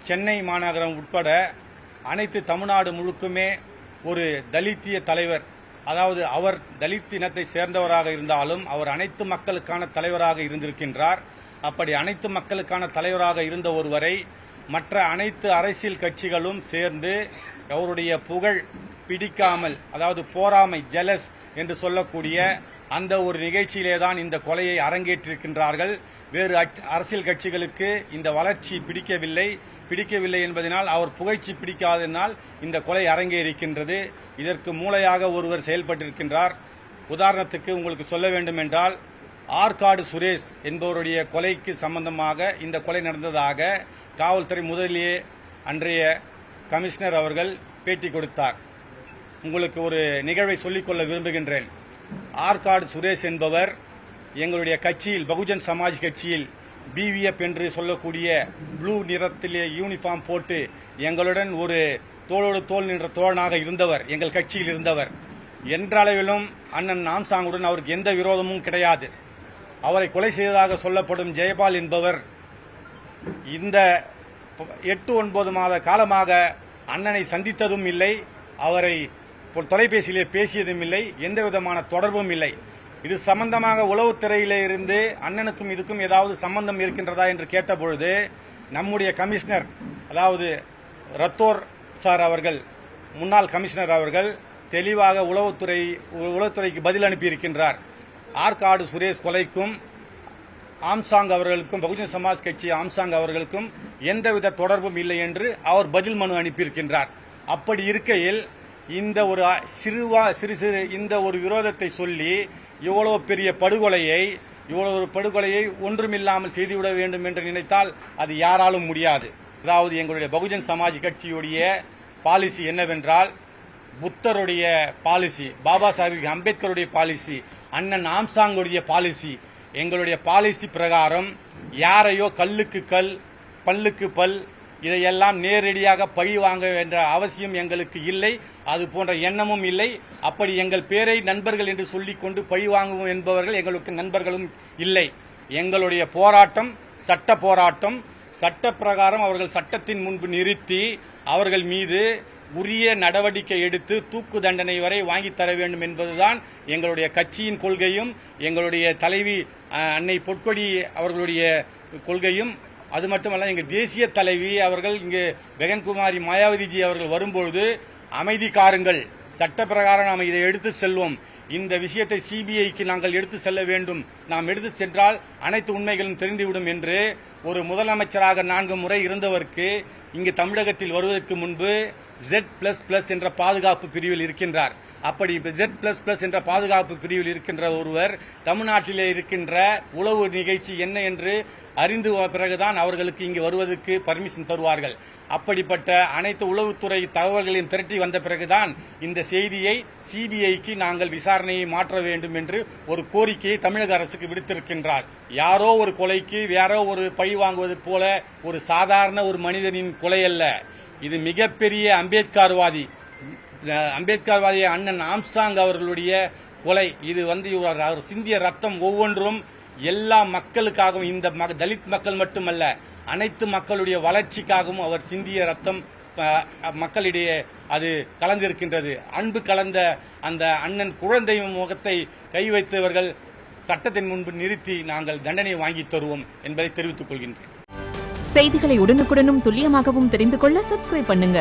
சென்னை மாநகரம் உட்பட அனைத்து தமிழ்நாடு முழுக்குமே ஒரு தலித்திய தலைவர், அதாவது அவர் தலித் இனத்தை சேர்ந்தவராக இருந்தாலும் அவர் அனைத்து மக்களுக்கான தலைவராக இருந்திருக்கின்றார். அப்படி அனைத்து மக்களுக்கான தலைவராக இருந்த ஒருவரை மற்ற அனைத்து அரசியல் கட்சிகளும் சேர்ந்து அவருடைய புகழ் பிடிக்காமல், அதாவது போராமை, ஜெலஸ் என்று சொல்லக்கூடிய அந்த ஒரு நிகழ்ச்சியிலே தான் இந்த கொலையை அரங்கேற்றிருக்கின்றார்கள். வேறு அரசியல் கட்சிகளுக்கு இந்த வளர்ச்சி பிடிக்கவில்லை என்பதனால், அவர் புகழ்ச்சி பிடிக்காததினால் இந்த கொலை அரங்கேறிருக்கின்றது. இதற்கு மூளையாக ஒருவர் செயல்பட்டிருக்கின்றார். உதாரணத்துக்கு உங்களுக்கு சொல்ல வேண்டும் என்றால், ஆற்காடு சுரேஷ் என்பவருடைய கொலைக்கு சம்பந்தமாக இந்த கொலை நடந்ததாக காவல்துறை முதலிலே அன்றைய கமிஷனர் அவர்கள் பேட்டி கொடுத்தார். உங்களுக்கு ஒரு நிகழ்வை சொல்லிக்கொள்ள விரும்புகின்றேன். ஆற்காடு சுரேஷ் என்பவர் எங்களுடைய கட்சியில், பகுஜன் சமாஜ் கட்சியில் பிவிஎஃப் என்று சொல்லக்கூடிய ப்ளூ நிறத்திலே யூனிஃபார்ம் போட்டு எங்களுடன் ஒரு தோளோடு தோள் நின்ற தோழனாக இருந்தவர், எங்கள் கட்சியில் இருந்தவர். என்ற அளவிலும் அண்ணன் ஆம்சாங்குடன் அவருக்கு எந்த விரோதமும் கிடையாது. அவரை கொலை செய்ததாக சொல்லப்படும் ஜெயபால் என்பவர் இந்த 8-9 மாத காலமாக அண்ணனை சந்தித்ததும் இல்லை, அவரை தொலைபேசியிலே பேசியதும் இல்லை, எந்த விதமான தொடர்பும் இல்லை. இது சம்பந்தமாக உளவுத்துறையிலே இருந்து அண்ணனுக்கும் இதுக்கும் ஏதாவது சம்பந்தம் இருக்கின்றதா என்று கேட்டபொழுது நம்முடைய கமிஷனர், அதாவது ரத்தோர் சார் அவர்கள், முன்னாள் கமிஷனர் அவர்கள் தெளிவாக உளவுத்துறைக்கு பதில் அனுப்பியிருக்கின்றார். ஆற்காடு சுரேஷ் கொலைக்கும் ஆம்சாங் அவர்களுக்கும், பகுஜன் சமாஜ் கட்சி ஆம்சாங் அவர்களுக்கும் எந்தவித தொடர்பும் இல்லை என்று அவர் பதில் மனு அனுப்பியிருக்கின்றார். அப்படி இருக்கையில் இந்த ஒரு சிறு இந்த ஒரு விரோதத்தை சொல்லி இவ்வளவு பெரிய படுகொலையை ஒன்றுமில்லாமல் செய்துவிட வேண்டும் என்று நினைத்தால் அது யாராலும் முடியாது. அதாவது எங்களுடைய பகுஜன் சமாஜ் கட்சியுடைய பாலிசி என்னவென்றால், புத்தருடைய பாலிசி, பாபா சாஹிப் அம்பேத்கருடைய பாலிசி, அண்ணன் ஆம்சாங்குடைய பாலிசி, எங்களுடைய பாலிசி பிரகாரம் யாரையோ கல்லுக்கு கல், பல்லுக்கு பல், இதையெல்லாம் நேரடியாக பழி வாங்க என்ற அவசியம் எங்களுக்கு இல்லை. அது போன்ற எண்ணமும் இல்லை. அப்படி எங்கள் பேரை நண்பர்கள் என்று சொல்லிக்கொண்டு பழி வாங்குவோம் என்பவர்கள் எங்களுக்கு நண்பர்களும் இல்லை. எங்களுடைய போராட்டம் சட்ட போராட்டம். சட்ட பிரகாரம் அவர்கள் சட்டத்தின் முன்பு நிறுத்தி அவர்கள் மீது உரிய நடவடிக்கை எடுத்து தூக்கு தண்டனை வரை வாங்கித் தர வேண்டும் என்பதுதான் எங்களுடைய கட்சியின் கொள்கையும், எங்களுடைய தலைவி அன்னை பொற்கொடி அவர்களுடைய கொள்கையும். அது மட்டுமல்ல, எங்கள் தேசிய தலைவி அவர்கள் இங்கு பெகன்குமாரி மாயாவதிஜி அவர்கள் வரும்பொழுது அமைதி காருங்கள், சட்ட பிரகாரம் நாம் இதை எடுத்து செல்வோம், இந்த விஷயத்தை சிபிஐக்கு நாங்கள் எடுத்து செல்ல வேண்டும், நாம் எடுத்து சென்றால் அனைத்து உண்மைகளும் தெரிந்துவிடும் என்று ஒரு முதலமைச்சராக 4 முறை இருந்தவருக்கு இங்கு தமிழகத்தில் வருவதற்கு முன்பு Z++ என்ற பாதுகாப்பு பிரிவில் இருக்கின்றார். அப்படி Z++ என்ற பாதுகாப்பு பிரிவில் இருக்கின்ற ஒருவர் தமிழ்நாட்டிலே இருக்கின்ற உளவு நிகழ்ச்சி என்ன என்று அறிந்து பிறகுதான் அவர்களுக்கு இங்கு வருவதற்கு பர்மிஷன் தருவார்கள். அப்படிப்பட்ட அனைத்து உளவுத்துறை தகவல்களையும் திரட்டி வந்த பிறகுதான் இந்த செய்தியை சிபிஐக்கு நாங்கள் விசாரணையை மாற்ற வேண்டும் என்று ஒரு கோரிக்கையை தமிழக அரசுக்கு விடுத்திருக்கின்றார். யாரோ ஒரு கொலைக்கு யாரோ ஒரு பழி வாங்குவது போல ஒரு சாதாரண ஒரு மனிதனின் கொலை அல்ல. இது மிகப்பெரிய அம்பேத்கர்வாதி அண்ணன் ஆம்சாங் அவர்களுடைய கொலை. இது அவர் சிந்திய ரத்தம் ஒவ்வொன்றும் எல்லா மக்களுக்காகவும், இந்த தலித் மக்கள் மட்டுமல்ல அனைத்து மக்களுடைய வளர்ச்சிக்காகவும் அவர் சிந்திய ரத்தம் மக்களிடையே அது கலந்திருக்கின்றது. அன்பு கலந்த அந்த அண்ணன் குழந்தை முகத்தை கை வைத்தவர்கள் சட்டத்தின் முன்பு நிறுத்தி நாங்கள் தண்டனை வாங்கி தருவோம் என்பதை தெரிவித்துக் கொள்கின்றேன். செய்திகளை உடனுக்குடனும் துல்லியமாகவும் தெரிந்து கொள்ள சப்ஸ்கிரைப் பண்ணுங்க.